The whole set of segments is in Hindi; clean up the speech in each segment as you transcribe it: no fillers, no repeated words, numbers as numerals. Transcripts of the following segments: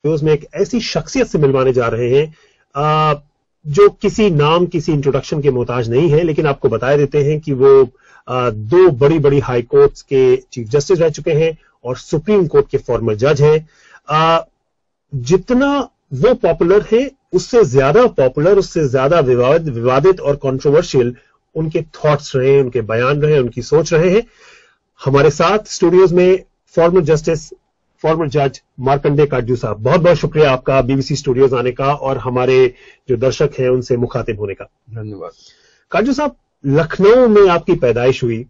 में एक ऐसी शख्सियत से मिलवाने जा रहे हैं जो किसी नाम, किसी इंट्रोडक्शन के मोहताज नहीं है, लेकिन आपको बता देते हैं कि वो दो बड़ी बड़ी हाई कोर्ट्स के चीफ जस्टिस रह चुके हैं और सुप्रीम कोर्ट के फॉर्मर जज हैं। जितना वो पॉपुलर है, उससे ज्यादा पॉपुलर, उससे ज्यादा विवादित और कंट्रोवर्शियल उनके थॉट्स रहे, उनके बयान रहे, उनकी सोच रहे हैं। हमारे साथ स्टूडियोज में फॉर्मर जज मार्कंडे काटजू साहब, बहुत बहुत शुक्रिया आपका बीबीसी स्टूडियोज आने का और हमारे जो दर्शक हैं उनसे मुखातिब होने का। धन्यवाद। काटजू साहब, लखनऊ में आपकी पैदाइश हुई,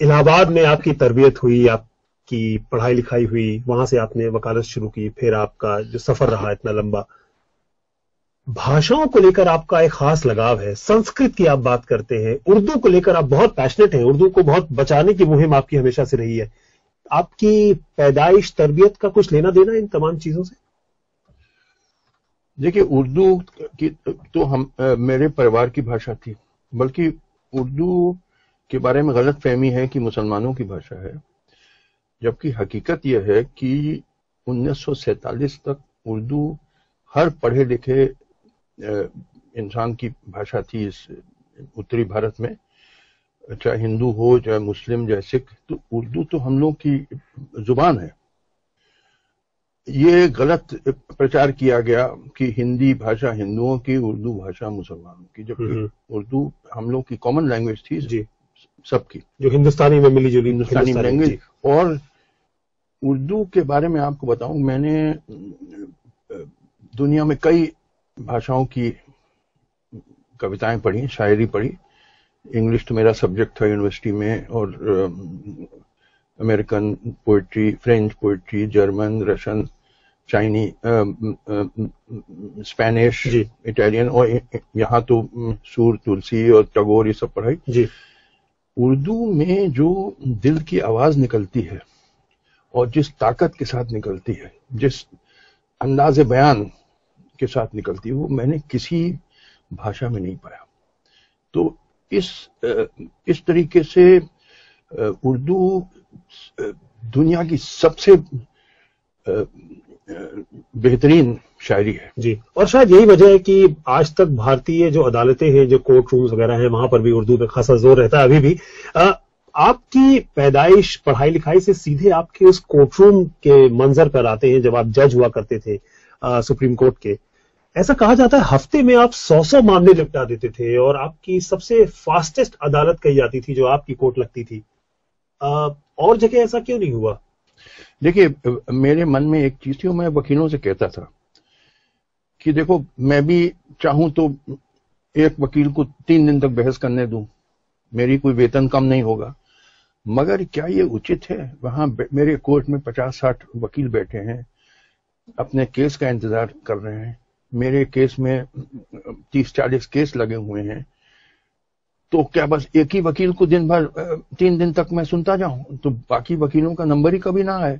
इलाहाबाद में आपकी तरबियत हुई, आपकी पढ़ाई लिखाई हुई, वहां से आपने वकालत शुरू की, फिर आपका जो सफर रहा इतना लंबा, भाषाओं को लेकर आपका एक खास लगाव है। संस्कृत की आप बात करते हैं, उर्दू को लेकर आप बहुत पैशनेट हैं, उर्दू को बहुत बचाने की मुहिम आपकी हमेशा से रही है। आपकी पैदाइश, तरबियत का कुछ लेना देना इन तमाम चीजों से? देखिए, उर्दू की तो मेरे परिवार की भाषा थी, बल्कि उर्दू के बारे में गलत फहमी है कि मुसलमानों की भाषा है, जबकि हकीकत यह है कि 1947 तक उर्दू हर पढ़े लिखे इंसान की भाषा थी इस उत्तरी भारत में, चाहे हिंदू हो, चाहे मुस्लिम, चाहे सिख। तो उर्दू तो हम लोग की जुबान है। ये गलत प्रचार किया गया कि हिंदी भाषा हिंदुओं की, उर्दू भाषा मुसलमानों की, जबकि उर्दू हम लोग की कॉमन लैंग्वेज थी जी, सबकी, जो हिंदुस्तानी में मिली जुली हिंदुस्तानी लैंग्वेज। और उर्दू के बारे में आपको बताऊं, मैंने दुनिया में कई भाषाओं की कविताएं पढ़ी, शायरी पढ़ी। इंग्लिश तो मेरा सब्जेक्ट था यूनिवर्सिटी में, और American poetry, French poetry, German, Russian, Chinese, Spanish, Italian, और यहाँ तो सूर, तुलसी और टैगोर, ये सब पढ़ाई जी। उर्दू में जो दिल की आवाज निकलती है और जिस ताकत के साथ निकलती है, जिस अंदाज़े बयान के साथ निकलती है, वो मैंने किसी भाषा में नहीं पाया। तो इस तरीके से उर्दू दुनिया की सबसे बेहतरीन शायरी है जी। और शायद यही वजह है कि आज तक भारतीय जो अदालतें हैं, जो कोर्ट रूम्स वगैरह हैं, वहां पर भी उर्दू पे खासा जोर रहता है अभी भी। आपकी पैदाइश, पढ़ाई लिखाई से सीधे आपके उस कोर्ट रूम के मंजर पर आते हैं जब आप जज हुआ करते थे सुप्रीम कोर्ट के। ऐसा कहा जाता है हफ्ते में आप 100 मामले निपटा देते थे और आपकी सबसे फास्टेस्ट अदालत कही जाती थी जो आपकी कोर्ट लगती थी। और जगह ऐसा क्यों नहीं हुआ? देखिए, मेरे मन में एक चीज थी, मैं वकीलों से कहता था कि देखो, मैं भी चाहूं तो एक वकील को 3 दिन तक बहस करने दूं, मेरी कोई वेतन कम नहीं होगा, मगर क्या ये उचित है? वहां मेरे कोर्ट में 50-60 वकील बैठे हैं, अपने केस का इंतजार कर रहे हैं। मेरे केस में 30-40 केस लगे हुए हैं, तो क्या बस एक ही वकील को दिन भर 3 दिन तक मैं सुनता जाऊं? तो बाकी वकीलों का नंबर ही कभी ना आए,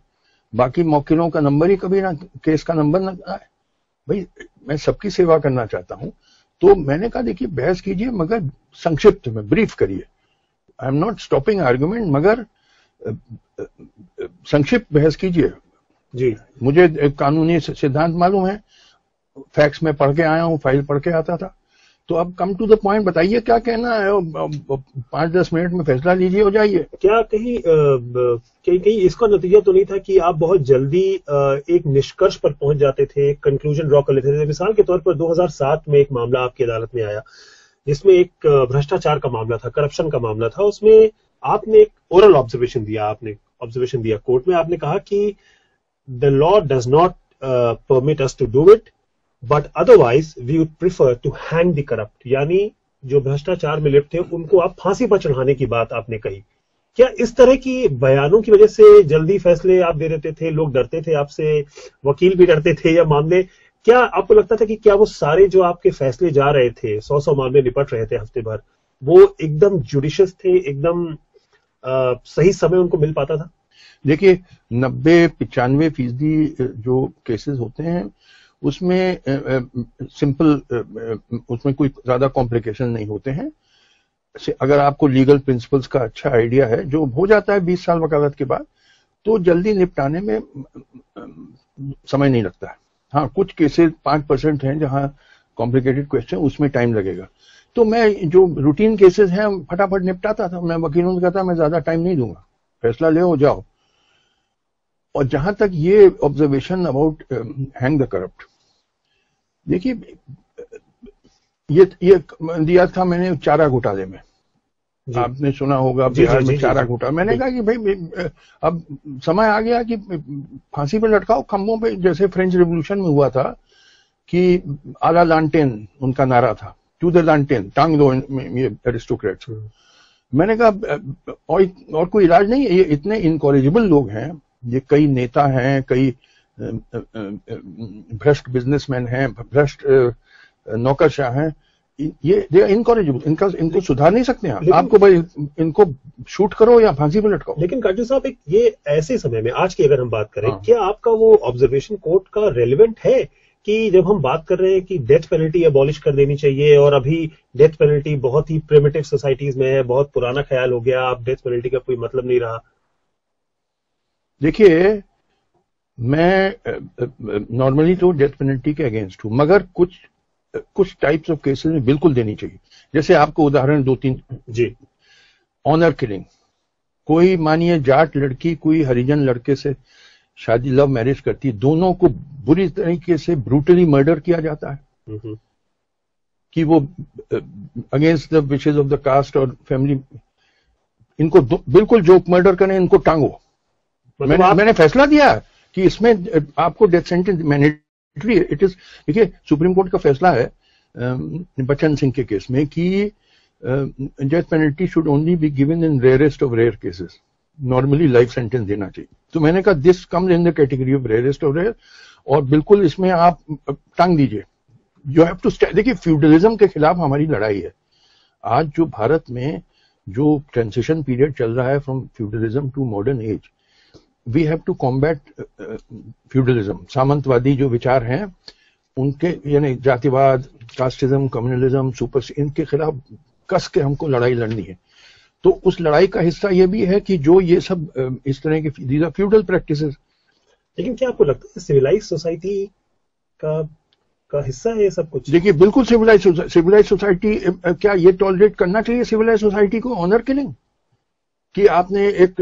बाकी वकीलों का नंबर ही कभी ना, केस का नंबर ना आए। भाई, मैं सबकी सेवा करना चाहता हूं। तो मैंने कहा, देखिए, बहस कीजिए, मगर संक्षिप्त में, ब्रीफ करिए। I am not stopping argument, मगर संक्षिप्त बहस कीजिए जी। मुझे कानूनी सिद्धांत मालूम है, फैक्ट्स में पढ़ के आया हूं, फाइल पढ़ के आता था। तो अब कम टू द पॉइंट, बताइए क्या कहना है, 5-10 मिनट में फैसला लीजिए, हो जाइए। क्या कहीं इसका नतीजा तो नहीं था कि आप बहुत जल्दी एक निष्कर्ष पर पहुंच जाते थे, कंक्लूजन ड्रॉ कर लेते थे? मिसाल के तौर पर 2007 में एक मामला आपकी अदालत में आया जिसमें एक भ्रष्टाचार का मामला था, करप्शन का मामला था। उसमें आपने एक ओरल ऑब्जर्वेशन दिया कोर्ट में। आपने कहा कि the law does not permit us to do it, but otherwise we would prefer to hang the corrupt. यानी जो भ्रष्टाचार में लिप्त थे उनको आप फांसी पर चढ़ाने की बात आपने कही। क्या इस तरह की बयानों की वजह से जल्दी फैसले आप दे देते थे, लोग डरते थे आपसे, वकील भी डरते थे, या मामले, क्या आपको लगता था कि क्या वो सारे जो आपके फैसले जा रहे थे, 100 मामले निपट रहे थे हफ्ते भर, वो एकदम जुडिशियस थे, एकदम सही समय उनको मिल पाता था? देखिए, 90-95% जो केसेस होते हैं उसमें सिंपल, उसमें कोई ज्यादा कॉम्प्लिकेशन नहीं होते हैं। अगर आपको लीगल प्रिंसिपल्स का अच्छा आइडिया है, जो हो जाता है 20 साल वकालत के बाद, तो जल्दी निपटाने में समय नहीं लगता है। हाँ, कुछ केसेस 5% हैं जहां कॉम्प्लिकेटेड क्वेश्चन, उसमें टाइम लगेगा। तो मैं जो रूटीन केसेस हैं फटाफट निपटाता था। मैं वकीलों से कहता मैं ज्यादा टाइम नहीं दूंगा, फैसला ले हो जाओ। और जहां तक ये observation about hang the corrupt, देखिए ये दिया था मैंने चारा घोटाले में, आपने सुना होगा बिहार में चारा घोटाला। मैंने कहा कि भाई अब समय आ गया कि फांसी पे लटकाओ खंभों पे, जैसे फ्रेंच रेवोल्यूशन में हुआ था कि आला लांटेन उनका नारा था, टू द लांटेन, टांग दो ये एरिस्टोक्रेट्स। मैंने कहा और कोई इलाज नहीं है, ये इतने इनकॉरेजिबल लोग हैं, ये कई नेता हैं, कई भ्रष्ट बिजनेसमैन हैं, भ्रष्ट नौकरशाह हैं, ये दे आर इनकॉरेजिबल, इनको सुधार नहीं सकते हैं आपको भाई इनको शूट करो या फांसी पे लटकाओ। लेकिन काटू साहब, एक ये ऐसे समय में, आज की अगर हम बात करें, क्या आपका वो ऑब्जर्वेशन कोर्ट का रेलिवेंट है कि जब हम बात कर रहे हैं कि डेथ पेनल्टी अबॉलिश कर देनी चाहिए, और अभी डेथ पेनल्टी बहुत ही प्रिमिटिव सोसाइटीज में है, बहुत पुराना ख्याल हो गया, अब डेथ पेनल्टी का कोई मतलब नहीं रहा? देखिए, मैं नॉर्मली तो डेथ पेनल्टी के अगेंस्ट हूं, मगर कुछ टाइप्स ऑफ केसेस में बिल्कुल देनी चाहिए। जैसे आपको उदाहरण 2-3 जी, ऑनर किलिंग, कोई मानिए जाट लड़की कोई हरिजन लड़के से शादी, लव मैरिज करती, दोनों को बुरी तरीके से ब्रूटली मर्डर किया जाता है कि वो against the wishes of the caste और फैमिली, इनको बिल्कुल जो मर्डर करें इनको टांगो। मैंने फैसला दिया कि इसमें आपको death sentence mandatory, it is. देखिए, सुप्रीम कोर्ट का फैसला है बच्चन सिंह के केस में कि death penalty should only be given in rarest of rare cases, normally life sentence देना चाहिए। तो मैंने कहा this comes in the category of rarest of rare, और बिल्कुल इसमें आप टांग दीजिए। You have to stand. देखिए, फ्यूडलिज्म के खिलाफ हमारी लड़ाई है। आज जो भारत में जो ट्रांजिशन पीरियड चल रहा है from feudalism to modern age, we have to combat feudalism. सामंतवादी जो विचार हैं उनके, यानी जातिवाद, कास्टिज्म, कम्युनलिज्म, सुपर, इनके खिलाफ कस के हमको लड़ाई लड़नी है। तो उस लड़ाई का हिस्सा ये भी है कि जो ये सब इस तरह के दीज आर फ्यूडल प्रैक्टिसेस। लेकिन क्या आपको लगता है सिविलाइज सोसाइटी का हिस्सा है ये सब कुछ? देखिए, बिल्कुल सिविलाइज सोसाइटी, क्या ये टॉलरेट करना चाहिए सिविलाइज सोसाइटी को ऑनर किलिंग? कि आपने एक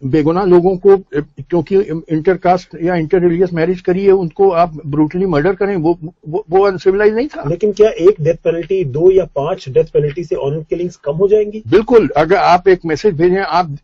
बेगुनाह लोगों को क्योंकि इंटरकास्ट या इंटर रिलीजियस मैरिज करी है उनको आप ब्रूटली मर्डर करें, वो अनसिविलाइज नहीं था। लेकिन क्या एक डेथ पेनल्टी 2 या 5 डेथ पेनल्टी से ऑनर किलिंग्स कम हो जाएंगी? बिल्कुल। अगर आप एक मैसेज भेजें, आप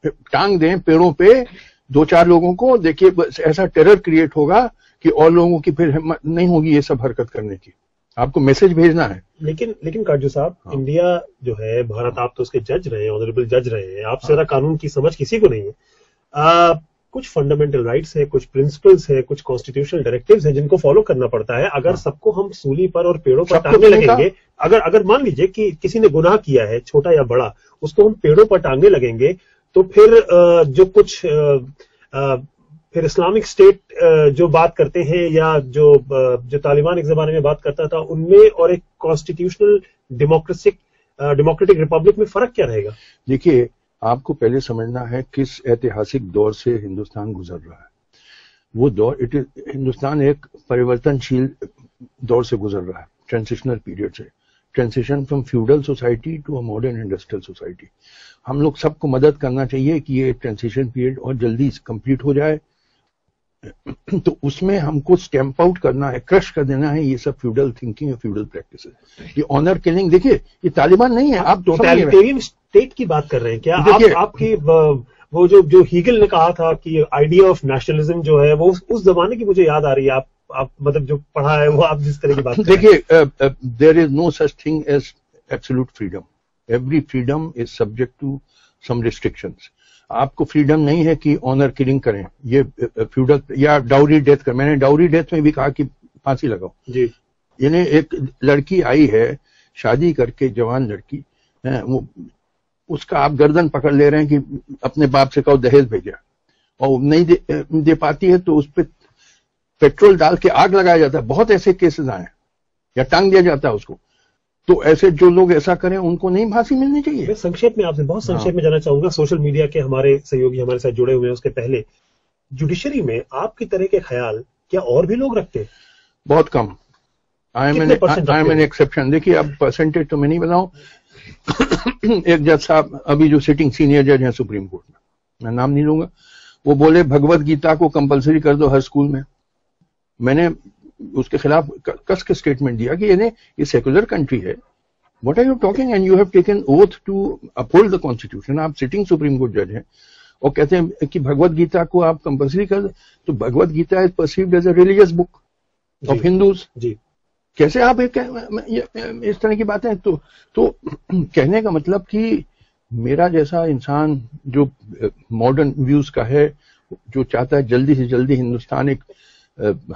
टांग दें पेड़ों पे 2-4 लोगों को, देखिए ऐसा टेरर क्रिएट होगा कि और लोगों की फिर हिम्मत नहीं होगी ये सब हरकत करने की। आपको मैसेज भेजना है। लेकिन काजू साहब, इंडिया जो है, भारत, आप तो उसके जज रहे हैं, ऑनरेबल जज रहे हैं, आपसे ज्यादा कानून की समझ किसी को नहीं है। कुछ फंडामेंटल राइट्स है, कुछ प्रिंसिपल्स है, कुछ कॉन्स्टिट्यूशनल डायरेक्टिव्स है जिनको फॉलो करना पड़ता है। अगर सबको हम सूली पर और पेड़ों पर टांगने लगेंगे, अगर मान लीजिए कि किसी ने गुनाह किया है, छोटा या बड़ा, उसको हम पेड़ों पर टांगने लगेंगे, तो फिर जो कुछ फिर इस्लामिक स्टेट जो बात करते हैं, या जो तालिबान एक जमाने में बात करता था, उनमें और एक कॉन्स्टिट्यूशनल डेमोक्रेटिक रिपब्लिक में फर्क क्या रहेगा? देखिए, आपको पहले समझना है किस ऐतिहासिक दौर से हिंदुस्तान गुजर रहा है। वो दौर, हिंदुस्तान एक परिवर्तनशील दौर से गुजर रहा है, ट्रांजिशनल पीरियड से, transition from feudal society to a modern industrial society. हम लोग सबको मदद करना चाहिए कि ये ट्रांजिशन पीरियड और जल्दी कंप्लीट हो जाए। तो उसमें हमको स्टैंप आउट करना है, क्रश कर देना है ये सब फ्यूडल थिंकिंग और फ्यूडल प्रैक्टिसेस। ये ऑनर किलिंग, देखिए ये तालिबान नहीं है, आप टोटलिटेरियन स्टेट की बात कर रहे हैं क्या? आपकी वो जो हीगल ने कहा था कि आइडिया ऑफ नेशनलिज्म जो है, वो उस जमाने की मुझे याद आ रही है। आप मतलब जो पढ़ा है वो, आप जिस तरह की बात कर रहे हैं। देखिए, there is no such thing as absolute freedom. Every freedom is subject to some restrictions. आपको फ्रीडम नहीं है कि ऑनर किलिंग करें, ये फ्यूडल या डाउरी डेथ कर। मैंने डाउरी डेथ में भी कहा कि फांसी लगाओ जी। यानी एक लड़की आई है शादी करके, जवान लड़की है, वो उसका आप गर्दन पकड़ ले रहे हैं कि अपने बाप से कहो दहेज भेजा, और नहीं दे पाती है तो उस पर पेट्रोल डाल के आग लगाया जाता है। बहुत ऐसे केसेस आए, या टांग दिया जाता है उसको। तो ऐसे जो लोग ऐसा करें उनको नहीं फांसी मिलनी चाहिए। मैं संक्षेप में आपसे बहुत संक्षेप में जानना चाहूंगा, सोशल मीडिया के हमारे सहयोगी हमारे साथ जुड़े हुए हैं, उसके पहले जुडिशरी में आपकी तरह के ख्याल क्या और भी लोग रखते हैं? बहुत कम। I am an exception. देखिए, अब परसेंटेज तो मैं नहीं बताऊं। एक जज साहब, अभी जो सिटिंग सीनियर जज हैं सुप्रीम कोर्ट में, मैं नाम नहीं लूंगा, वो बोले भगवत गीता को कंपलसरी कर दो हर स्कूल में। मैंने उसके खिलाफ कस के स्टेटमेंट दिया कि ये सेकुलर कंट्री है, what are you talking, and you have taken oath to uphold the constitution. आप सिटिंग सुप्रीम कोर्ट जज हैं और कहते हैं कि भगवत गीता को आप कंपलसरी कर दो। तो Bhagavad Gita is perceived as a religious book of Hindus. कैसे आप इस तरह की बातें? तो कहने का मतलब कि मेरा जैसा इंसान जो मॉडर्न व्यूज का है, जो चाहता है जल्दी से जल्दी हिंदुस्तान एक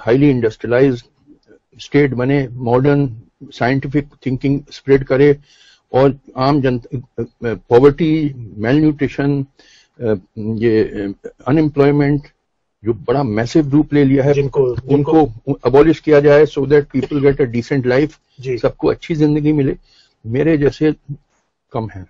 हाईली इंडस्ट्रियलाइज्ड स्टेट बने, मॉडर्न साइंटिफिक थिंकिंग स्प्रेड करे और आम जनता, पॉवर्टी, मेल न्यूट्रिशन, ये अनएम्प्लॉयमेंट जो बड़ा मैसिव रूप ले लिया है, उनको अबॉलिश किया जाए so that people get a decent life, सबको अच्छी जिंदगी मिले। मेरे जैसे कम है,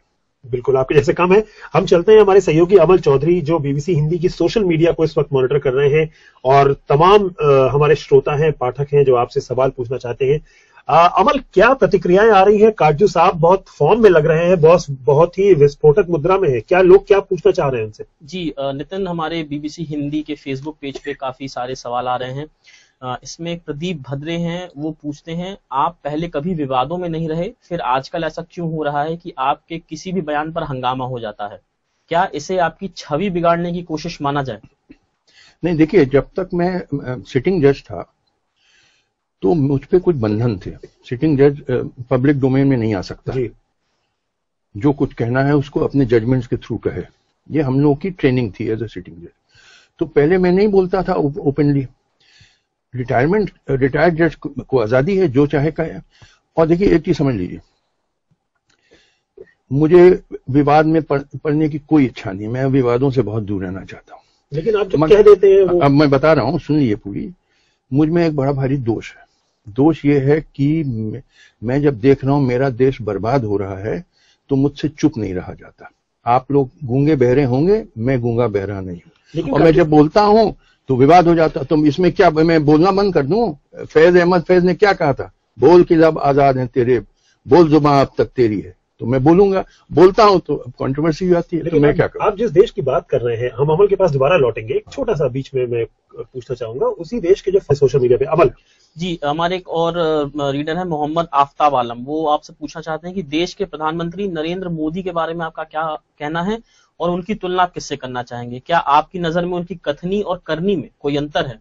बिल्कुल आपके जैसे कम है। हम चलते हैं हमारे सहयोगी अमल चौधरी, जो बीबीसी हिंदी की सोशल मीडिया को इस वक्त मॉनिटर कर रहे हैं और तमाम हमारे श्रोता हैं, पाठक हैं जो आपसे सवाल पूछना चाहते हैं। अमल, क्या प्रतिक्रियाएं आ रही हैं? काटजू साहब बहुत फॉर्म में लग रहे हैं, बॉस बहुत ही विस्फोटक मुद्रा में है, क्या लोग क्या पूछना चाह रहे हैं उनसे? जी नितिन, हमारे बीबीसी हिंदी के फेसबुक पेज पे काफी सारे सवाल आ रहे हैं। इसमें प्रदीप भद्रे हैं, वो पूछते हैं, आप पहले कभी विवादों में नहीं रहे, फिर आजकल ऐसा क्यों हो रहा है कि आपके किसी भी बयान पर हंगामा हो जाता है? क्या इसे आपकी छवि बिगाड़ने की कोशिश माना जाए? नहीं, देखिए, जब तक मैं सिटिंग जज था तो मुझ पे कुछ बंधन थे। सिटिंग जज पब्लिक डोमेन में नहीं आ सकता, जो कुछ कहना है उसको अपने जजमेंट्स के थ्रू कहे। ये हम लोगों की ट्रेनिंग थी एज ए सिटिंग जज। तो पहले मैं नहीं बोलता था ओपनली। रिटायर्ड जज को आजादी है, जो चाहे कहे। और देखिए, एक चीज समझ लीजिए, मुझे विवाद में पड़ने की कोई इच्छा नहीं, मैं विवादों से बहुत दूर रहना चाहता हूं। लेकिन आप जब कह देते हैं अब मैं बता रहा हूं, सुन लीजिए पूरी। मुझ में एक बड़ा भारी दोष है। दोष ये है कि मैं जब देख रहा हूं मेरा देश बर्बाद हो रहा है तो मुझसे चुप नहीं रहा जाता। आप लोग गूंगे बहरे होंगे, मैं गूंगा बहरा नहीं हूं। और मैं जब बोलता हूं तो विवाद हो जाता। तो इसमें क्या मैं बोलना बंद कर दूं? फैज अहमद फैज ने क्या कहा था? बोल के लब आजाद हैं तेरे, बोल जुबान अब तक तेरी है। तो मैं बोलूंगा, बोलता हूं तो कंट्रोवर्सी हो जाती है। तो मैं क्या करूं? आप जिस देश की बात कर रहे हैं, हम अमल के पास दोबारा लौटेंगे। एक छोटा सा बीच में मैं पूछना चाहूंगा, उसी देश के जो सोशल मीडिया पे अमल जी, हमारे एक और रीडर है मोहम्मद आफ्ताब आलम, वो आपसे पूछना चाहते हैं कि देश के प्रधानमंत्री नरेंद्र मोदी के बारे में आपका क्या कहना है और उनकी तुलना आप किससे करना चाहेंगे? क्या आपकी नजर में उनकी कथनी और करनी में कोई अंतर है?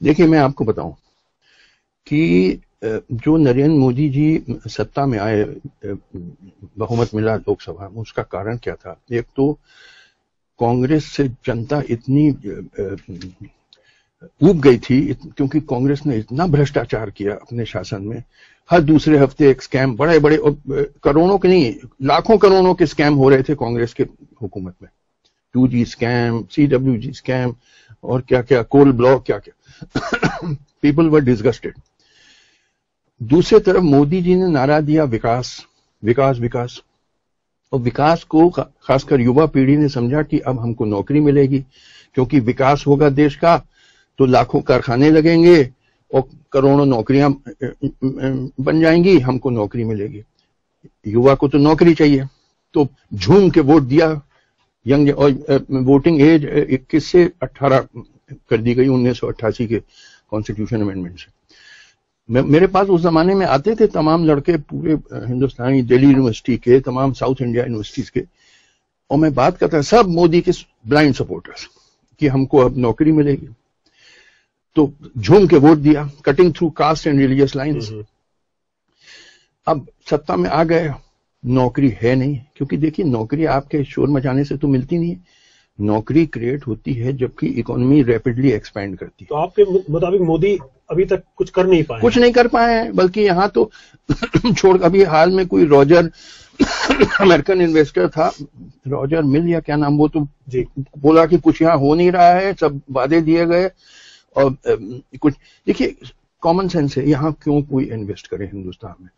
देखिए, मैं आपको बताऊं कि जो नरेंद्र मोदी जी सत्ता में आए, बहुमत मिला लोकसभा में, उसका कारण क्या था? एक तो कांग्रेस से जनता इतनी ऊब गई थी क्योंकि कांग्रेस ने इतना भ्रष्टाचार किया अपने शासन में। हर दूसरे हफ्ते एक स्कैम, बड़े बड़े करोड़ों के नहीं, लाखों करोड़ों के स्कैम हो रहे थे कांग्रेस के हुकूमत में। 2G स्कैम, CWG स्कैम और क्या क्या, कोल ब्लॉक, क्या क्या। People were disgusted. दूसरी तरफ मोदी जी ने नारा दिया विकास विकास विकास। और विकास को खासकर युवा पीढ़ी ने समझा कि अब हमको नौकरी मिलेगी, क्योंकि विकास होगा देश का तो लाखों कारखाने लगेंगे और करोड़ों नौकरियां बन जाएंगी, हमको नौकरी मिलेगी। युवा को तो नौकरी चाहिए, तो झूम के वोट दिया। यंग और वोटिंग एज 21 से 18 कर दी गई 1988 के कॉन्स्टिट्यूशन अमेंडमेंट से। मेरे पास उस जमाने में आते थे तमाम लड़के, पूरे हिंदुस्तानी, दिल्ली यूनिवर्सिटी के, तमाम साउथ इंडिया यूनिवर्सिटीज के, और मैं बात करता सब मोदी के ब्लाइंड सपोर्टर्स कि हमको अब नौकरी मिलेगी। तो झूम के वोट दिया, cutting through caste and religious lines. अब सत्ता में आ गए, नौकरी है नहीं, क्योंकि देखिए नौकरी आपके शोर मचाने से तो मिलती नहीं है। नौकरी क्रिएट होती है जबकि इकोनॉमी रैपिडली एक्सपैंड करती है। तो आपके मुताबिक मोदी अभी तक कुछ कर नहीं पाए? कुछ नहीं कर पाए हैं, बल्कि यहाँ तो छोड़, अभी हाल में कोई रॉजर अमेरिकन इन्वेस्टर था, रॉजर मिल या क्या नाम, वो तो बोला कि कुछ यहाँ हो नहीं रहा है, सब वादे दिए गए और कुछ। देखिए, कॉमन सेंस है, यहाँ क्यों कोई इन्वेस्ट करे हिंदुस्तान में?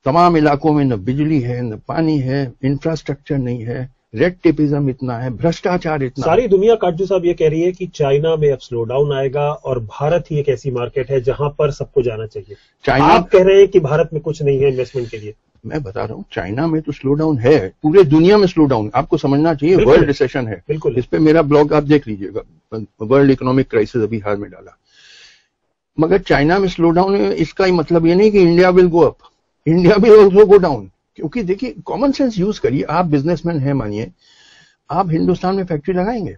तमाम इलाकों में न बिजली है, न पानी है, इंफ्रास्ट्रक्चर नहीं है, रेड टेपिज्म इतना है, भ्रष्टाचार इतना। सारी दुनिया काटजू साहब ये कह रही है कि चाइना में अब स्लो डाउन आएगा और भारत ही एक ऐसी मार्केट है जहां पर सबको जाना चाहिए। चाइना, आप कह रहे हैं कि भारत में कुछ नहीं है इन्वेस्टमेंट के लिए। मैं बता रहा हूँ चाइना में तो स्लो डाउन है, पूरे दुनिया में स्लो डाउन आपको समझना चाहिए। वर्ल्ड रिसेशन है, बिल्कुल। इस पे मेरा ब्लॉग आप देख लीजिएगा, वर्ल्ड इकोनॉमिक क्राइसिस अभी हाल में डाला। मगर चाइना में स्लो डाउन है, इसका ही मतलब ये नहीं कि India will go up, India will also go down. क्योंकि देखिए कॉमन सेंस यूज करिए, आप बिजनेसमैन हैं मानिए, आप हिंदुस्तान में फैक्ट्री लगाएंगे,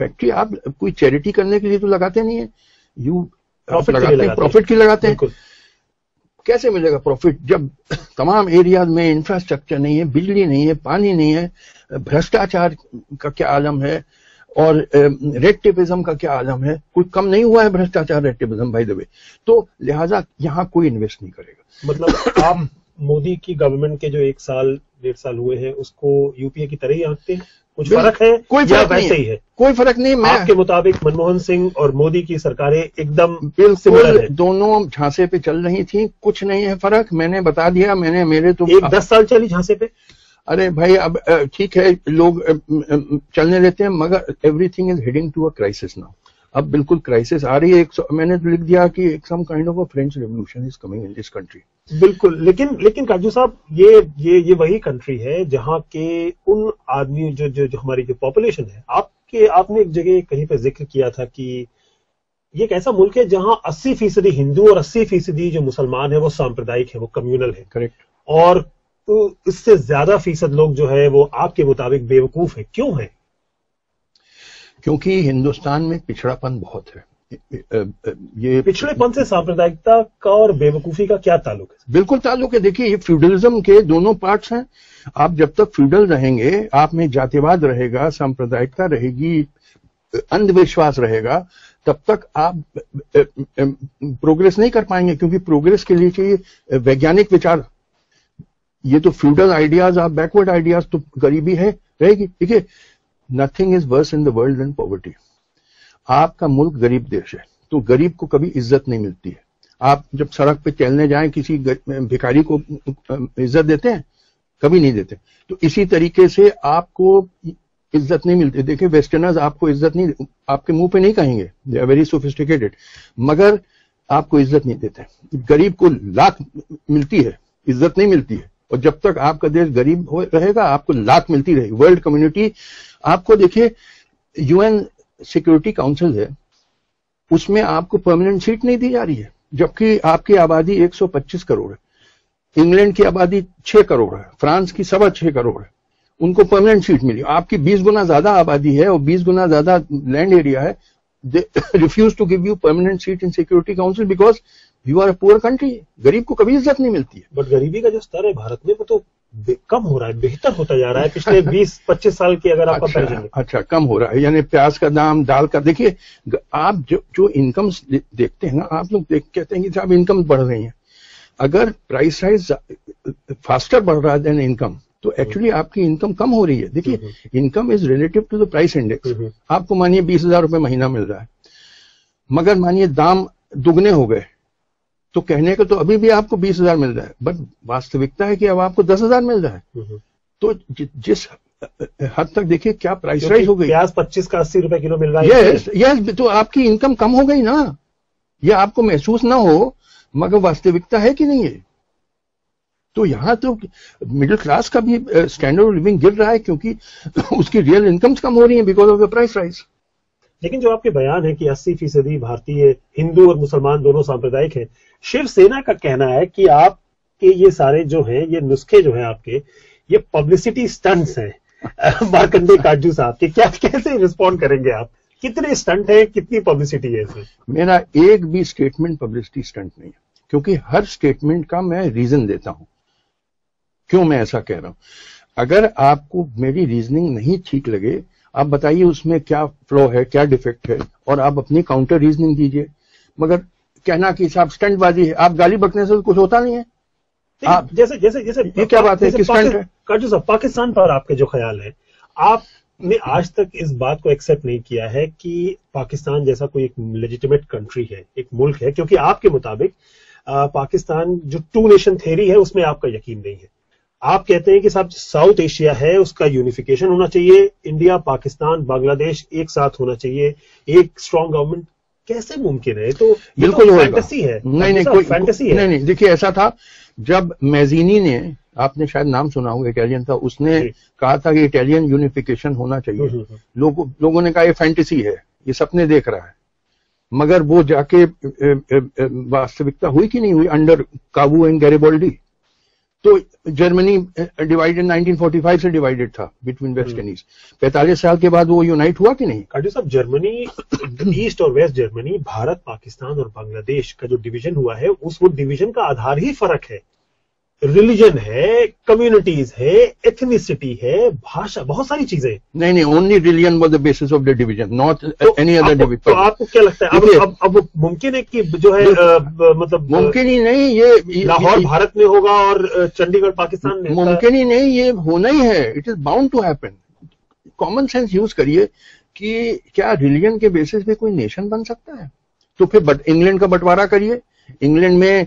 फैक्ट्री आप कोई चैरिटी करने के लिए तो लगाते नहीं है, यू प्रॉफिट की लगाते हैं। कैसे मिलेगा प्रॉफिट जब तमाम एरियाज में इंफ्रास्ट्रक्चर नहीं है, बिजली नहीं है, पानी नहीं है, भ्रष्टाचार का क्या आलम है और रेड टेपिज्म का क्या आलम है। कोई कम नहीं हुआ है भ्रष्टाचार, red tapism by the way. तो लिहाजा यहां कोई इन्वेस्ट नहीं करेगा। मतलब आप मोदी की गवर्नमेंट के जो 1 साल 1.5 साल हुए हैं उसको यूपीए की तरह ही आंकते हैं? कुछ फर्क है? कोई फर्क नहीं है, ही है? कोई फर्क नहीं। मैं आपके मुताबिक मनमोहन सिंह और मोदी की सरकारें एकदम बिल्कुल दोनों झांसे पे चल रही थी, कुछ नहीं है फर्क। मैंने बता दिया, मैंने मेरे तो 10 साल चली झांसे पे। अरे भाई अब ठीक है लोग चलने लेते हैं, मगर everything is heading to a crisis now. अब बिल्कुल क्राइसिस आ रही है। मैंने तो लिख दिया कि some kind of a French revolution is coming in this country. बिल्कुल। लेकिन काजू साहब ये वही कंट्री है जहां के उन आदमी जो हमारी जो पॉपुलेशन है, आपने एक जगह कहीं पे जिक्र किया था कि ये एक ऐसा मुल्क है जहां 80% हिंदू और 80% जो मुसलमान है वो सांप्रदायिक है, वो कम्युनल है। करेक्ट। और तो इससे ज्यादा फीसद लोग जो है वो आपके मुताबिक बेवकूफ है। क्यों है? क्योंकि हिंदुस्तान में पिछड़ापन बहुत है। ये पिछड़ेपन से सांप्रदायिकता का और बेवकूफी का क्या ताल्लुक है? बिल्कुल ताल्लुक है। देखिए ये फ्यूडलिज्म के दोनों पार्ट्स हैं। आप जब तक फ्यूडल रहेंगे, आप में जातिवाद रहेगा, सांप्रदायिकता रहेगी, अंधविश्वास रहेगा, तब तक आप प्रोग्रेस नहीं कर पाएंगे। क्योंकि प्रोग्रेस के लिए चाहिए वैज्ञानिक विचार। ये तो फ्यूडल आइडियाज, आप बैकवर्ड आइडियाज, तो गरीबी है रहेगी। ठीक है, nothing is worse in the world than poverty. आपका मुल्क गरीब देश है तो गरीब को कभी इज्जत नहीं मिलती है। आप जब सड़क पे चलने जाएं, किसी भिखारी को इज्जत देते हैं? कभी नहीं देते। तो इसी तरीके से आपको इज्जत नहीं मिलती। देखिए वेस्टर्नर्स आपको इज्जत नहीं, आपके मुंह पे नहीं कहेंगे, दे आर वेरी सोफिस्टिकेटेड, मगर आपको इज्जत नहीं देते। गरीब को लाख मिलती है, इज्जत नहीं मिलती है। और जब तक आपका देश गरीब रहेगा, आपको लाख मिलती रहेगी। वर्ल्ड कम्युनिटी आपको, देखिए यूएन सिक्योरिटी काउंसिल है, उसमें आपको परमानेंट सीट नहीं दी जा रही है, जबकि आपकी आबादी 125 करोड़ है। इंग्लैंड की आबादी 6 करोड़ है, फ्रांस की 6.25 करोड़ है, उनको परमानेंट सीट मिली। आपकी 20 गुना ज्यादा आबादी है और 20 गुना ज्यादा लैंड एरिया है। They refuse to give you permanent seat in security council because you are a poor country. गरीब को कभी इज्जत नहीं मिलती है। बट गरीबी का जो स्तर है भारत में वो तो कम हो रहा है, बेहतर होता जा रहा है पिछले 20-25 साल की अगर आप कंपेयर करेंगे। अच्छा, कम हो रहा है, यानी प्याज का दाम, दाल का। देखिए आप जो इनकम देखते हैं ना, आप लोग कहते हैं कि साहब इनकम बढ़ रही है। अगर प्राइस राइज फास्टर बढ़ रहा है देन इनकम, तो एक्चुअली आपकी इनकम कम हो रही है। देखिए income is relative to the price index. आपको मानिए 20,000 रुपए महीना मिल रहा है, मगर मानिए दाम दुगने हो गए, तो कहने का तो अभी भी आपको 20,000 मिल रहा है, बट वास्तविकता है कि अब आपको 10,000 मिल रहा है। तो जिस हद तक देखिए क्या प्राइस राइज हो गई। प्याज 25 का 80 रुपए किलो मिल रहा है। यस, तो आपकी इनकम कम हो गई ना। ये आपको महसूस ना हो, मगर वास्तविकता है कि नहीं है। तो यहां तो मिडिल क्लास का भी स्टैंडर्ड ऑफ लिविंग गिर रहा है, क्योंकि उसकी रियल इनकम्स कम हो रही है because of the price rise. लेकिन जो आपके बयान है कि 80% भारतीय हिंदू और मुसलमान दोनों सांप्रदायिक हैं, शिवसेना का कहना है कि आपके ये सारे जो हैं, ये नुस्खे जो हैं आपके, ये पब्लिसिटी स्टंट्स हैं। मार्कंडे काटजू साहब के क्या, कैसे रिस्पॉन्ड करेंगे आप? कितने स्टंट है, कितनी पब्लिसिटी है इसमें? मेरा एक भी स्टेटमेंट पब्लिसिटी स्टंट नहीं है, क्योंकि हर स्टेटमेंट का मैं रीजन देता हूं क्यों मैं ऐसा कह रहा हूं। अगर आपको मेरी रीजनिंग नहीं ठीक लगे, आप बताइए उसमें क्या फ्लॉ है, क्या डिफेक्ट है, और आप अपनी काउंटर रीजनिंग दीजिए। मगर कहना कि साहब स्टंटबाजी है, आप गाली बकने से कुछ होता नहीं है। आप जैसे ये क्या बात है कि स्टंट है? काटजू साहब, पाकिस्तान पर आपके जो ख्याल है, आपने आज तक इस बात को एक्सेप्ट नहीं किया है कि पाकिस्तान जैसा कोई एक लेजिटिमेट कंट्री है, एक मुल्क है, क्योंकि आपके मुताबिक पाकिस्तान जो 2 नेशन थ्योरी है उसमें आपका यकीन नहीं है। आप कहते हैं कि साहब साउथ एशिया है उसका यूनिफिकेशन होना चाहिए, इंडिया, पाकिस्तान, बांग्लादेश एक साथ होना चाहिए, एक स्ट्रांग गवर्नमेंट। कैसे मुमकिन है? तो बिल्कुल तो फैंटेसी है। नहीं, कोई फैंटेसी है। नहीं, देखिए ऐसा था जब मैजीनी ने, आपने शायद नाम सुना होगा, इटालियन था, उसने कहा था कि इटालियन यूनिफिकेशन होना चाहिए। लोगों ने कहा ये फैंटेसी है, ये सपने देख रहा है। मगर वो जाके वास्तविकता हुई कि नहीं हुई अंडर काबू एंड गैरिबोल्डी। तो जर्मनी डिवाइडेड 1945 से डिवाइडेड था बिटवीन वेस्ट एंड ईस्ट। 45 साल के बाद वो यूनाइट हुआ कि नहीं? काटू साहब, जर्मनी, ईस्ट और वेस्ट जर्मनी, भारत, पाकिस्तान और बांग्लादेश का जो डिवीजन हुआ है, वो डिवीजन का आधार ही फर्क है। रिलीजन है, कम्युनिटीज है, एथनिसिटी है, भाषा, बहुत सारी चीजें। नहीं, only religion was the basis of the division, not any other division. तो आपको क्या लगता है अब मुमकिन है कि जो है मतलब मुमकिन ही नहीं, ये लाहौर भारत में होगा और चंडीगढ़ पाकिस्तान में? मुमकिन ही नहीं, ये होना ही है। It is bound to happen. Common sense use करिए कि क्या रिलीजन के बेसिस पे कोई नेशन बन सकता है? तो फिर इंग्लैंड का बंटवारा करिए। इंग्लैंड में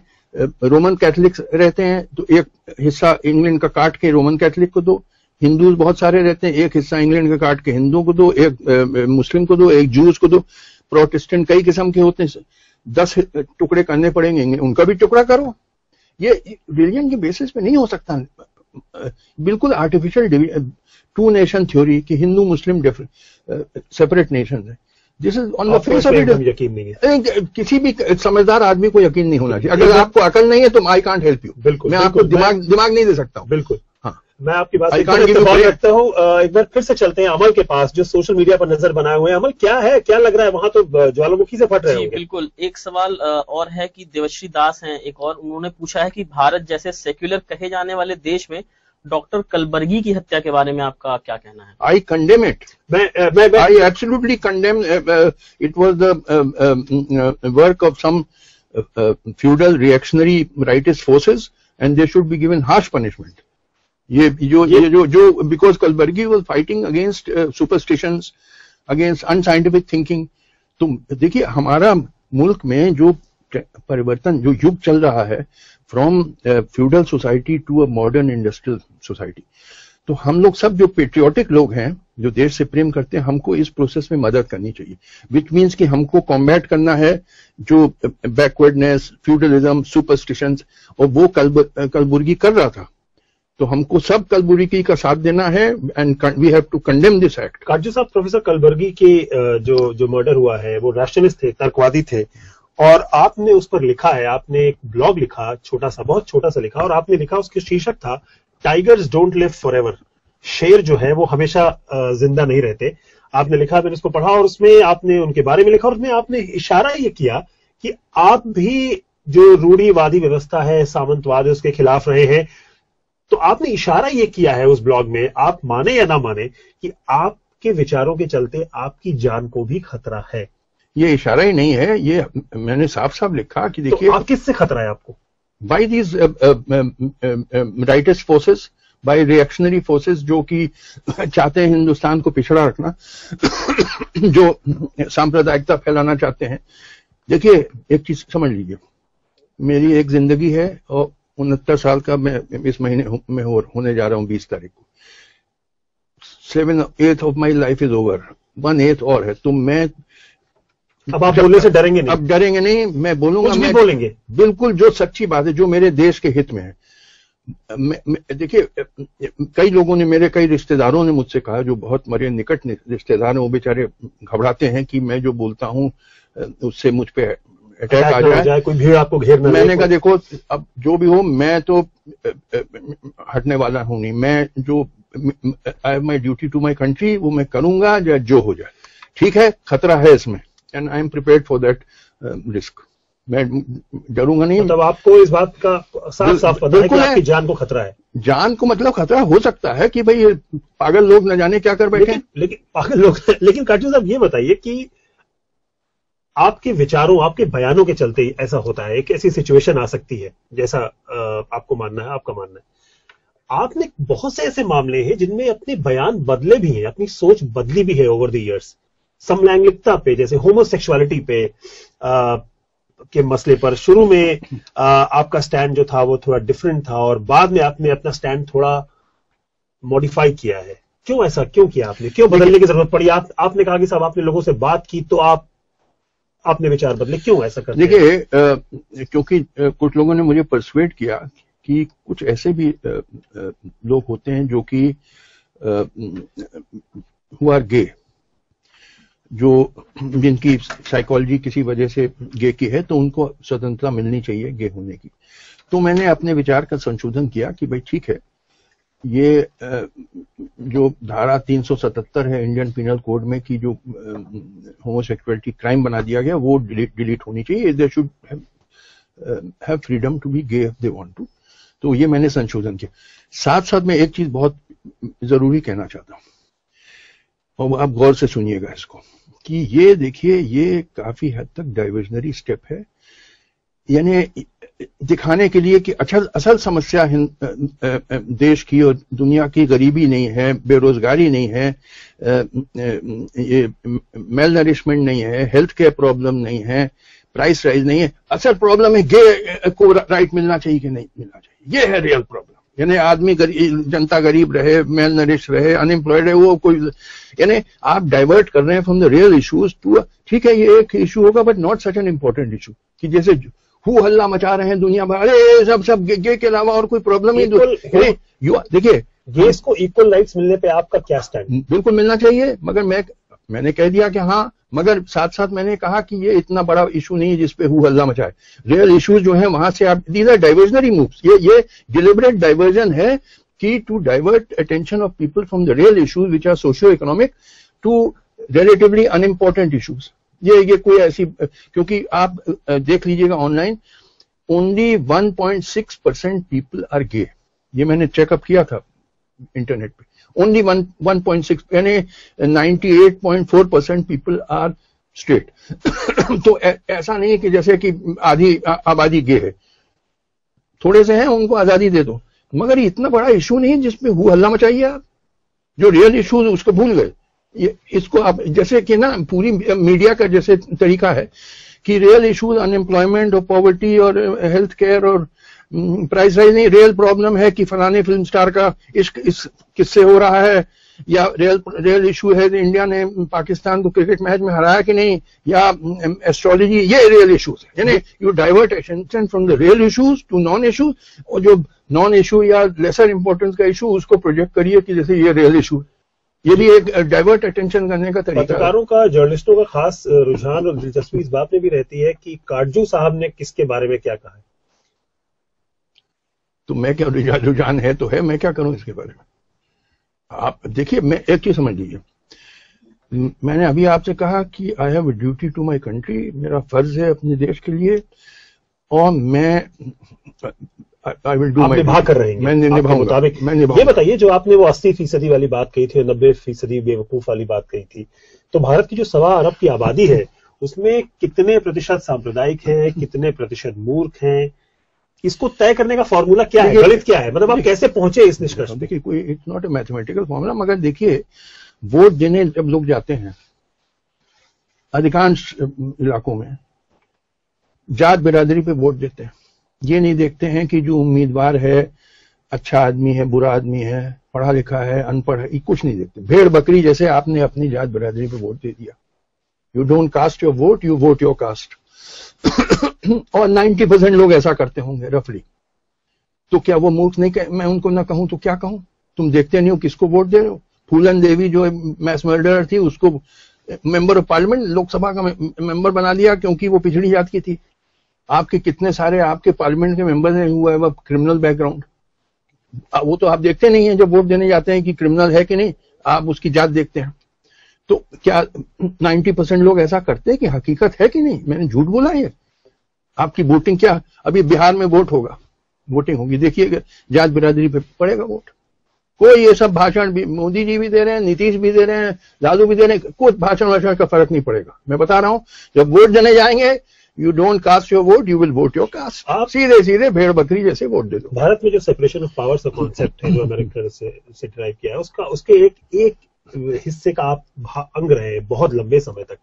रोमन कैथलिक्स रहते हैं, तो एक हिस्सा इंग्लैंड का काट के रोमन कैथलिक को दो। हिंदूज बहुत सारे रहते हैं, एक हिस्सा इंग्लैंड का काट के हिंदुओं को दो, एक मुस्लिम को दो, एक जूस को दो। प्रोटेस्टेंट कई किस्म के होते हैं, 10 टुकड़े करने पड़ेंगे, उनका भी टुकड़ा करो। ये रिलीजन के बेसिस पे नहीं हो सकता। बिल्कुल आर्टिफिशियल 2 नेशन थ्योरी कि हिंदू मुस्लिम सेपरेट नेशन है। This is on the face of it. यकीन नहीं है, किसी भी समझदार आदमी को यकीन नहीं होना चाहिए। अगर आपको अकल नहीं है तो आई कांट हेल्प यू। बिल्कुल, मैं आपको दिमाग नहीं दे सकता हूँ। बिल्कुल, हाँ, मैं आपकी बात रखता हूँ। एक बार फिर से चलते हैं अमल के पास, जो सोशल मीडिया पर नजर बनाए हुए हैं। अमल, क्या है, क्या लग रहा है वहां? तो ज्वालामुखी से फट रहे होंगे। बिल्कुल। एक सवाल और है कि देवश्री दास हैं एक और, उन्होंने पूछा है कि भारत जैसे सेक्युलर कहे जाने वाले देश में डॉक्टर कलबर्गी की हत्या के बारे में आपका क्या कहना है? I condemn it. I absolutely condemn. It was the work of some feudal reactionary rightist forces and they should be given harsh punishment. ये जो because Kalburgi was fighting against superstitions, against unscientific thinking. तो देखिए, हमारा मुल्क में जो परिवर्तन, जो युग चल रहा है, from feudal society to a modern industrial society, तो हम लोग सब जो पेट्रियोटिक लोग हैं, जो देश से प्रेम करते हैं, हमको इस प्रोसेस में मदद करनी चाहिए। विच मीन्स कि हमको कॉम्बैट करना है जो बैकवर्डनेस, फ्यूडलिज्म, सुपरस्टिशंस, और वो कलबुर्गी कर रहा था। तो हमको सब कलबुर्गी का साथ देना है and we have to condemn this act. Katju sahab, professor Kalaburagi के जो मर्डर हुआ है, वो रैशनलिस्ट थे, तर्कवादी थे, और आपने उस पर लिखा है, आपने एक ब्लॉग लिखा, छोटा सा, बहुत छोटा सा लिखा, और आपने लिखा, उसके शीर्षक था टाइगर्स डोंट लिव फॉरएवर। शेर जो है वो हमेशा जिंदा नहीं रहते। आपने लिखा, मैंने उसको पढ़ा, और उसमें आपने उनके बारे में लिखा, और उसमें आपने इशारा ये किया कि आप भी जो रूढ़िवादी व्यवस्था है, सामंतवाद है, उसके खिलाफ रहे हैं। तो आपने इशारा ये किया है उस ब्लॉग में, आप माने या ना माने, कि आपके विचारों के चलते आपकी जान को भी खतरा है। ये इशारा ही नहीं है, ये मैंने साफ साफ लिखा कि देखिए, तो आप किससे खतरा है आपको? By these rightist forces, by reactionary forces, जो कि चाहते हैं हिंदुस्तान को पिछड़ा रखना, जो सांप्रदायिकता फैलाना चाहते हैं। देखिए, एक चीज समझ लीजिए, मेरी एक जिंदगी है और 69 साल का मैं इस महीने में होने जा रहा हूं 20 तारीख को। 7/8 of my life is over, 1/8 और है। तो मैं अब आप बोलने से डरेंगे नहीं? अब डरेंगे नहीं, मैं बोलूंगा, मैं बोलेंगे बिल्कुल जो सच्ची बात है, जो मेरे देश के हित में है। देखिए, कई लोगों ने, मेरे कई रिश्तेदारों ने मुझसे कहा, जो बहुत मेरे निकट रिश्तेदार हैं, वो बेचारे घबराते हैं कि मैं जो बोलता हूं उससे मुझ पे अटैक आ जाए, कोई भीड़ आपको घेर न। मैंने कहा, देखो, अब जो भी हो, मैं तो हटने वाला हूं नहीं। मैं जो I have my duty to my country, वो मैं करूंगा, जो हो जाए। ठीक है, खतरा है इसमें, and I am prepared for that risk. मैं डरूंगा नहीं। मतलब आपको इस बात का साफ साफ पता है कि आपकी जान को खतरा है? जान को मतलब खतरा हो सकता है कि भाई पागल लोग न जाने क्या कर बैठे। लेकिन पागल लोग, लेकिन काटू साहब ये बताइए कि आपके विचारों, आपके बयानों के चलते ही ऐसा होता है, एक ऐसी सिचुएशन आ सकती है, जैसा आपको मानना है, आपका मानना है। आपने बहुत से ऐसे मामले हैं जिनमें अपने बयान बदले भी हैं, अपनी सोच बदली भी है ओवर द इयर्स। समलैंगिकता पे, जैसे होमोसेक्सुअलिटी पे, के मसले पर शुरू में आपका स्टैंड जो था वो थोड़ा डिफरेंट था और बाद में आपने अपना स्टैंड थोड़ा मॉडिफाई किया है। क्यों ऐसा क्यों किया आपने, क्यों बदलने की जरूरत पड़ी? आपने कहा कि साहब आपने लोगों से बात की तो आपने विचार बदले, क्यों ऐसा करते हैं? देखिए, क्योंकि कुछ लोगों ने मुझे परसुएट किया कि कुछ ऐसे भी लोग होते हैं जो कि हु आर गे, जो जिनकी साइकोलॉजी किसी वजह से गे की है, तो उनको स्वतंत्रता मिलनी चाहिए गे होने की। तो मैंने अपने विचार का संशोधन किया कि भाई ठीक है, ये जो धारा 377 है इंडियन पिनल कोड में कि जो होमोसेक्सुअलिटी क्राइम बना दिया गया, वो डिलीट होनी चाहिए। They should have freedom to be gay if they want to. तो ये मैंने संशोधन किया। साथ साथ मैं एक चीज बहुत जरूरी कहना चाहता हूं, और आप गौर से सुनिएगा इसको, कि ये देखिए, ये काफी हद तक डाइवर्जनरी स्टेप है, यानी दिखाने के लिए कि असल समस्या देश की और दुनिया की गरीबी नहीं है, बेरोजगारी नहीं है, ये मेल नरिशमेंट नहीं है, हेल्थ केयर प्रॉब्लम नहीं है, प्राइस राइज नहीं है। असल प्रॉब्लम है गे को राइट मिलना चाहिए कि नहीं मिलना चाहिए। ये है रियल प्रॉब्लम। यानी आदमी जनता गरीब रहे, मेल नरिश रहे, अनएम्प्लॉयड रहे, वो कोई, यानी आप डाइवर्ट कर रहे हैं from the real issues to, ठीक है ये एक इशू होगा but not such an important issue कि जैसे हु हल्ला मचा रहे हैं दुनिया भर, अरे सब गे के अलावा और कोई प्रॉब्लम ही देखिए, गेस को इक्वल राइट्स मिलने पे आपका क्या स्टैंड? बिल्कुल मिलना चाहिए, मगर मैंने कह दिया कि हाँ, मगर साथ साथ मैंने कहा कि ये इतना बड़ा इशू नहीं है जिसपे हु हल्ला मचाए। रियल इश्यूज जो है वहां से आप, दीज आर डाइवर्जनरी मूव्स, ये डिलिबरेट डाइवर्जन है कि to divert attention of people from the real issues which are socio economic to relatively unimportant issues. ये कोई ऐसी, क्योंकि आप देख लीजिएगा online, only 1.6% people are gay. ये मैंने चेकअप किया था इंटरनेट पे, ओनली 1.6, यानी 98.4% पीपल आर स्ट्रेट। तो ऐसा नहीं है कि जैसे कि आधी आबादी गे है, थोड़े से हैं उनको आजादी दे दो, मगर इतना बड़ा इशू नहीं है जिसमें हु हल्ला मचाइए आप। जो रियल इशू उसको भूल गए। इसको आप जैसे कि ना, पूरी मीडिया का जैसे तरीका है कि रियल इश्यूज अनएम्प्लॉयमेंट और पॉवर्टी और हेल्थ केयर और प्राइस राइज नहीं, रियल प्रॉब्लम है कि फलाने फिल्म स्टार का इश्क इस किससे हो रहा है, या रियल इशू है इंडिया ने पाकिस्तान को क्रिकेट मैच में हराया कि नहीं, या एस्ट्रोलॉजी, ये रियल इश्यूज है। यानी you divert attention from the real issues to non issues, और जो नॉन इशू या लेसर इंपॉर्टेंस का इशू उसको प्रोजेक्ट करिए कि जैसे ये रियल इशू। ये भी एक डाइवर्ट अटेंशन करने का तरीका है। पत्रकारों का, जर्नलिस्टों का खास रुझान और दिलचस्पी इस बात में भी रहती है कि काटजू साहब ने किसके बारे में क्या कहा है। तो मैं क्या, रुझान है तो है, मैं क्या करूं इसके बारे में? आप देखिए, मैं एक चीज समझ लीजिए, मैंने अभी आपसे कहा कि I have a duty to my country, मेरा फर्ज है अपने देश के लिए, और मैं आई विल डू माय, निभा कर रहे हैं, मैं निभाऊंगा। ये बताइए, जो आपने वो 80% वाली बात कही थी, 90% बेवकूफ वाली बात कही थी, तो भारत की जो 1.25 अरब की आबादी है उसमें कितने प्रतिशत सांप्रदायिक हैं, कितने प्रतिशत मूर्ख हैं? इसको तय करने का फॉर्मूला क्या है, गणित क्या है? मतलब आप कैसे पहुंचे इस निष्कर्ष? देखिए, कोई it's not a mathematical formula, मगर देखिए, वोट देने जब लोग जाते हैं, अधिकांश इलाकों में जात बिरादरी पे वोट देते हैं। ये नहीं देखते हैं कि जो उम्मीदवार है अच्छा आदमी है, बुरा आदमी है, पढ़ा लिखा है, अनपढ़ है, कुछ नहीं देखते। भेड़ बकरी जैसे आपने अपनी जात बिरादरी पे वोट दे दिया। You don't cast your vote, you vote your caste. और 90% लोग ऐसा करते होंगे रफली। तो क्या वो मूर्ख नहीं मैं उनको ना कहूं तो क्या कहूं? तुम देखते नहीं हो किसको वोट दे रहे हो? फूलन देवी जो मैस मर्डरर थी, उसको मेंबर ऑफ पार्लियामेंट, लोकसभा का मेंबर बना दिया क्योंकि वो पिछड़ी जात की थी। आपके कितने सारे आपके पार्लियामेंट के मेंबर ने हुआ है क्रिमिनल बैकग्राउंड, वो तो आप देखते नहीं है जब वोट देने जाते हैं कि क्रिमिनल है कि नहीं, आप उसकी जात देखते हैं। तो क्या 90% लोग ऐसा करते हैं कि हकीकत है कि नहीं? मैंने झूठ बोला है? आपकी वोटिंग क्या, अभी बिहार में वोट होगा, वोटिंग होगी, देखिए जात बिरादरी पे पड़ेगा वोट। कोई ये सब भाषण भी मोदी जी भी दे रहे हैं, नीतीश भी दे रहे हैं, लालू भी दे रहे हैं, कुछ भाषण का फर्क नहीं पड़ेगा। मैं बता रहा हूं, जब वोट देने जाएंगे, you don't cast your vote, you will vote your caste. आप सीधे सीधे भेड़ बकरी जैसे वोट दे दो। भारत में जो सेपरेशन ऑफ पावर्स का कॉन्सेप्ट है, जो अमेरिका से ड्राइव किया है, उसके एक हिस्से का आप अंग रहे बहुत लंबे समय तक।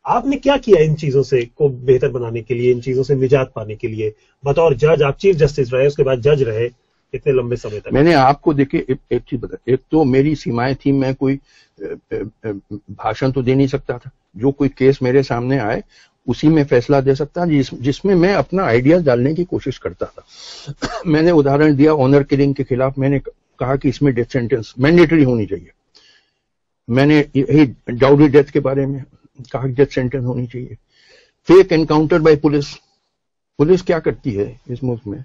आपने क्या किया इन चीजों से को बेहतर बनाने के लिए, इन चीजों से निजात पाने के लिए? बतौर जज आप चीफ जस्टिस रहे, उसके बाद जज रहे इतने लंबे समय तक। मैंने आपको देखिए एक चीज बता, एक तो मेरी सीमाएं थी, मैं कोई भाषण तो दे नहीं सकता था। जो कोई केस मेरे सामने आए उसी में फैसला दे सकता, जिसमें मैं अपना आइडियाज डालने की कोशिश करता था। मैंने उदाहरण दिया ऑनर किलिंग के खिलाफ, मैंने कहा कि इसमें डेथ सेंटेंस मैंडेटरी होनी चाहिए। मैंने यही डाउडी डेथ के बारे में कहा कि डेथ सेंटेंस होनी चाहिए। फेक एनकाउंटर बाय पुलिस क्या करती है इस मुल्क में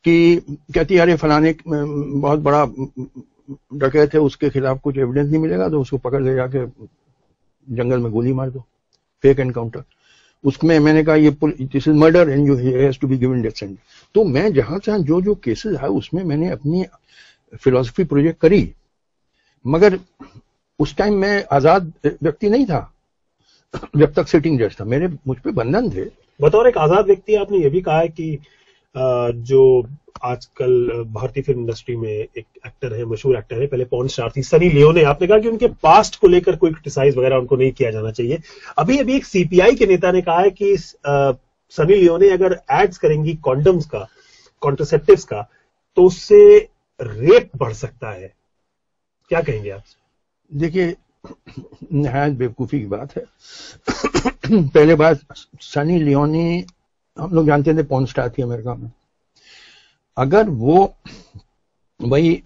कि कहती है अरे फलाने बहुत बड़ा डकैत है, उसके खिलाफ कुछ एविडेंस नहीं मिलेगा तो उसको पकड़ ले जाके जंगल में गोली मार दो। फेक एनकाउंटर, उसमें मैंने कहा ये this is murder and you has to be given death sentence. तो मैं जहां जो केसेस है उसमें मैंने अपनी फिलॉसफी प्रोजेक्ट करी, मगर उस टाइम मैं आजाद व्यक्ति नहीं था जब तक सिटिंग जज था, मुझ पे बंधन थे। बतौर एक आजाद व्यक्ति आपने ये भी कहा है कि जो आजकल भारतीय फिल्म इंडस्ट्री में एक एक्टर है, मशहूर एक्टर है, पहले पॉर्न स्टार थी सनी लियोने, आपने कहा कि उनके पास्ट को लेकर कोई क्रिटिसाइज वगैरह उनको नहीं किया जाना चाहिए। अभी एक सीपीआई के नेता ने कहा है कि सनी लियोने अगर एड्स करेंगी कॉन्डम्स का, कॉन्ट्रासेप्टिव्स का, तो उससे रेप बढ़ सकता है। क्या कहेंगे आप? देखिए, नहायत बेवकूफी की बात है। पहले बात, सनी लियोनी हम लोग जानते थे पॉर्न स्टार थी अमेरिका में। अगर वो वही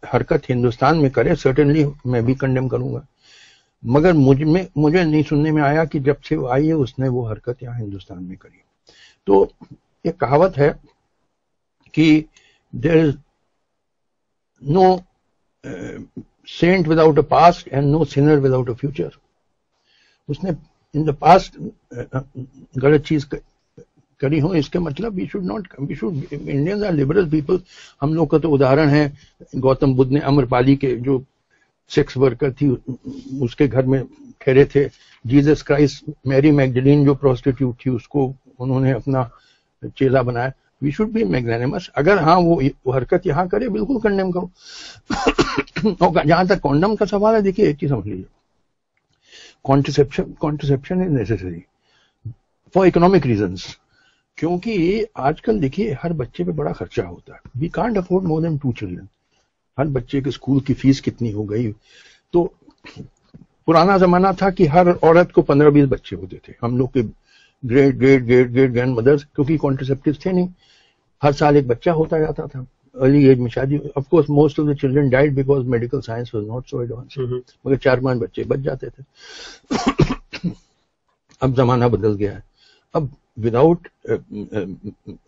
हरकत हिंदुस्तान में करे, सर्टेनली मैं भी कंडेम करूंगा, मगर मुझे नहीं सुनने में आया कि जब से वो आई है उसने वो हरकत यहाँ हिंदुस्तान में करी। तो एक कहावत है कि there is no saint without a past and no sinner without a future. उसने इन द पास्ट गलत चीज करी हो, इसके मतलब इंडियंस आर लिबरल पीपल। हम लोग का तो उदाहरण है गौतम बुद्ध ने अम्रपाली के जो सेक्स वर्कर थी उसके घर में ठहरे थे। जीसस क्राइस्ट, मैरी मैगडलीन जो प्रोस्टिट्यूट थी उसको उन्होंने अपना चेला बनाया। We should be magnanimous. अगर हाँ वो हरकत यहाँ करे बिल्कुल कंडेम करो। और जहां तक कॉन्डम का सवाल है, देखिए एक चीज समझ लीजिए, contraception is necessary for economic reasons, क्योंकि आजकल देखिए हर बच्चे पे बड़ा खर्चा होता है। We can't afford more than 2 children. हर बच्चे के स्कूल की फीस कितनी हो गई। तो पुराना जमाना था कि हर औरत को 15-20 बच्चे होते थे। हम लोग के ग्रेट ग्रैंड मदर्स, क्योंकि कॉन्ट्रसेप्टिव थे नहीं, हर साल एक बच्चा होता जाता था। अर्ली एज में शादी। Of course most of the children died because medical science was not so advance, मगर 4-5 बच्चे बच जाते थे। अब जमाना बदल गया है। अब विदाउट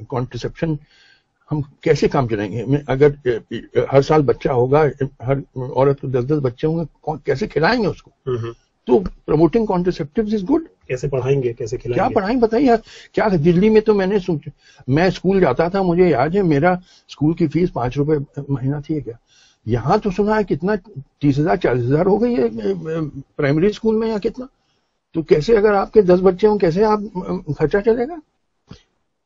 कॉन्ट्रसेप्शन हम कैसे काम चलाएंगे? अगर हर साल बच्चा होगा, हर औरत को 10-10 बच्चे होंगे, कैसे खिलाएंगे उसको? तो प्रमोटिंग कॉन्ट्रसेप्टिव्स इज गुड। कैसे पढ़ाएंगे, कैसे खिलाएंगे? क्या पढ़ाएंगे बताइए यार। क्या दिल्ली में तो मैंने मैं स्कूल जाता था, मुझे याद है मेरा स्कूल की फीस 5 रुपए महीना थी क्या। यहाँ तो सुना है कितना 30,000 40,000 हो गई है प्राइमरी स्कूल में, या कितना। तो कैसे, अगर आपके 10 बच्चे हों, कैसे आप खर्चा चलेगा?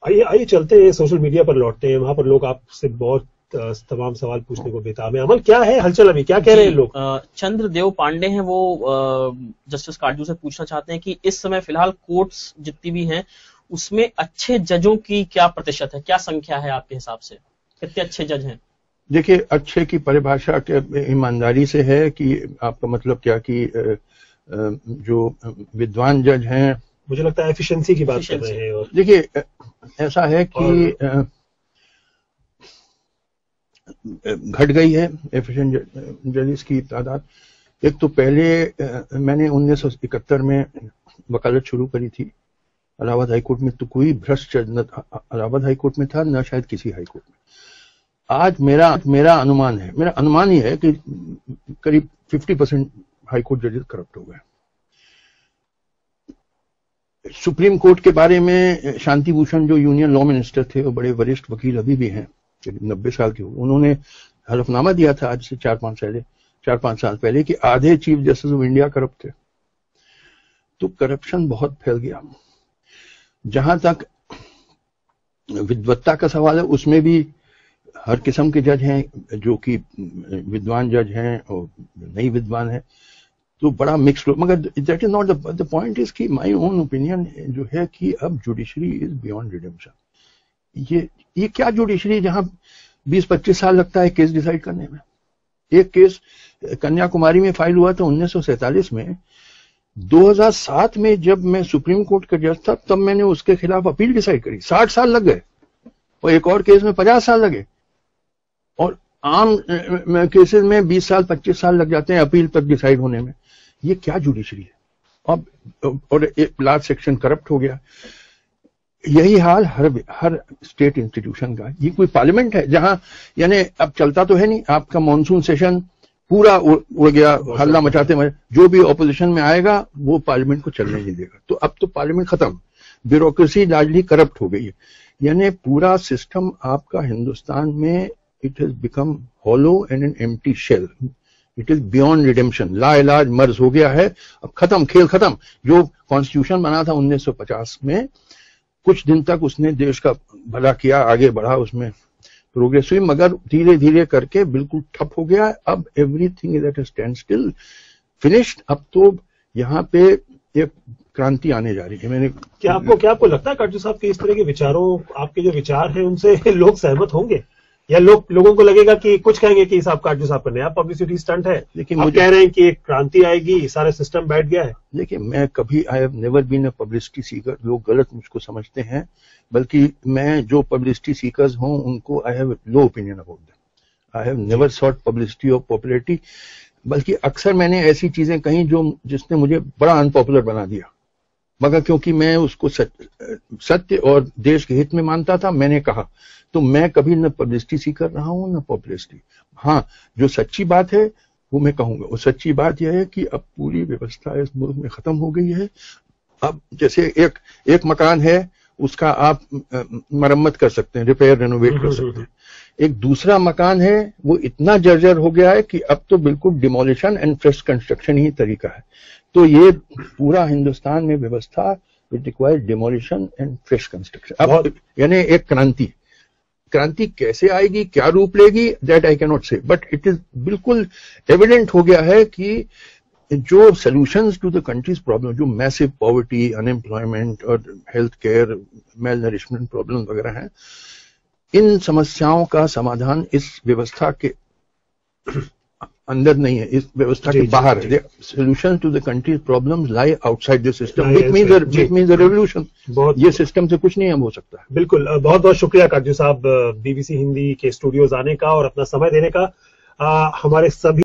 आइए चलते हैं, सोशल मीडिया पर लौटते हैं। वहां पर लोग आपसे बहुत तमाम सवाल पूछने को बेताब है। अमल, क्या है हलचल अभी, क्या कह रहे हैं लोग? चंद्रदेव पांडे हैं, वो जस्टिस काटजू से पूछना चाहते हैं कि इस समय फिलहाल कोर्ट्स जितनी भी हैं उसमें अच्छे जजों की क्या प्रतिशत है, क्या संख्या है आपके हिसाब से? कितने अच्छे जज हैं? देखिए, अच्छे की परिभाषा ईमानदारी से है कि आपका मतलब क्या कि जो विद्वान जज हैं, मुझे लगता है एफिशिएंसी की बात कर रहे हैं। और देखिए ऐसा है कि घट गई है एफिशिएंट जजेस की तादाद। एक तो पहले मैंने 1971 में वकालत शुरू करी थी इलाहाबाद हाईकोर्ट में, तो कोई भ्रष्ट जज न इलाहाबाद हाईकोर्ट में था, न शायद किसी हाईकोर्ट में। आज मेरा अनुमान ही है कि करीब 50% हाईकोर्ट जजेस करप्ट हो गए। सुप्रीम कोर्ट के बारे में शांति भूषण जो यूनियन लॉ मिनिस्टर थे, वो बड़े वरिष्ठ वकील अभी भी हैं, 90 साल के हो, उन्होंने हलफनामा दिया था आज से 4-5 साल पहले कि आधे chief justice of India corrupt थे। तो करप्शन बहुत फैल गया। जहां तक विद्वत्ता का सवाल है, उसमें भी हर किस्म के जज हैं, जो कि विद्वान जज हैं और नहीं विद्वान हैं। तो बड़ा मिक्स्ड, मगर that is not the point. Is की माय ओन ओपिनियन जो है कि अब जुडिशरी इज बियॉन्ड रिडेम्पशन। ये क्या जुडिशरी जहां 20-25 साल लगता है केस डिसाइड करने में। एक केस कन्याकुमारी में फाइल हुआ था 1947 में, 2007 में जब मैं सुप्रीम कोर्ट का जज था तब मैंने उसके खिलाफ अपील डिसाइड करी, 60 साल लग गए, और एक और केस में 50 साल लगे, और आम केसेस में 20 साल 25 साल लग जाते हैं अपील तक डिसाइड होने में। ये क्या जुडिशरी है। अब और एक लार्ज सेक्शन करप्ट हो गया। यही हाल हर स्टेट इंस्टीट्यूशन का। ये कोई पार्लियामेंट है जहां, यानी अब चलता तो है नहीं, आपका मॉनसून सेशन पूरा उड़ गया हल्ला मचाते हुए, जो भी ऑपोजिशन में आएगा वो पार्लियामेंट को चलने नहीं देगा। तो अब तो पार्लियामेंट खत्म, ब्यूरोक्रेसी लार्जली करप्ट हो गई है। यानी पूरा सिस्टम आपका हिंदुस्तान में it has become hollow and an empty shell. It is beyond redemption, लाइलाज मर्ज हो गया है। अब खत्म, खेल खत्म। जो कॉन्स्टिट्यूशन बना था 1950 में, कुछ दिन तक उसने देश का भला किया, आगे बढ़ा, उसमें प्रोग्रेस हुई, मगर धीरे धीरे करके बिल्कुल ठप हो गया। अब everything is at a stand still, finished. अब तो यहाँ पे एक क्रांति आने जा रही है। मैंने क्या आपको लगता है काटजू साहब के इस तरह के विचारों, आपके जो विचार हैं उनसे लोग सहमत होंगे, या लोगों को लगेगा कि कुछ कहेंगे कि साहब काटजू साहब का नया पब्लिसिटी स्टंट है, लेकिन आप कह रहे हैं कि एक क्रांति आएगी, सारा सिस्टम बैठ गया है? देखिए, मैं कभी I have never been a publicity seeker. लोग गलत मुझको समझते हैं, बल्कि मैं जो पब्लिसिटी सीकर्स हूं उनको I have low opinion about them. I have never sought publicity और पॉपुलैरिटी, बल्कि अक्सर मैंने ऐसी चीजें कही जिसने मुझे बड़ा अनपॉपुलर बना दिया, मगर क्योंकि मैं उसको सत्य और देश के हित में मानता था, मैंने कहा। तो मैं कभी न पब्लिसिटी सीकर रहा हूं न पॉपुलैरिटी। हाँ, जो सच्ची बात है वो मैं कहूंगा। और सच्ची बात यह है कि अब पूरी व्यवस्था इस मुल्क में खत्म हो गई है। अब जैसे एक मकान है, उसका आप मरम्मत कर सकते हैं, रिपेयर रेनोवेट कर सकते हैं। एक दूसरा मकान है, वो इतना जर्जर हो गया है कि अब तो बिल्कुल डिमोलिशन एंड फ्रेश कंस्ट्रक्शन ही तरीका है। तो ये पूरा हिंदुस्तान में व्यवस्था it requires demolition and fresh construction. अब यानी एक क्रांति कैसे आएगी, क्या रूप लेगी, that I can not say, but it is बिल्कुल एविडेंट हो गया है कि जो solutions to the country's problem, जो मैसिव पॉवर्टी, अनएम्प्लॉयमेंट और health care, malnourishment problem वगैरह हैं, इन समस्याओं का समाधान इस व्यवस्था के अंदर नहीं है, इस व्यवस्था के बाहर है। Solutions to the country's problems lie outside the system, which means the revolution. ये सिस्टम से कुछ नहीं अब हो सकता है। बिल्कुल, बहुत बहुत शुक्रिया काटजू साहब बीबीसी हिंदी के स्टूडियोज आने का और अपना समय देने का। हमारे सभी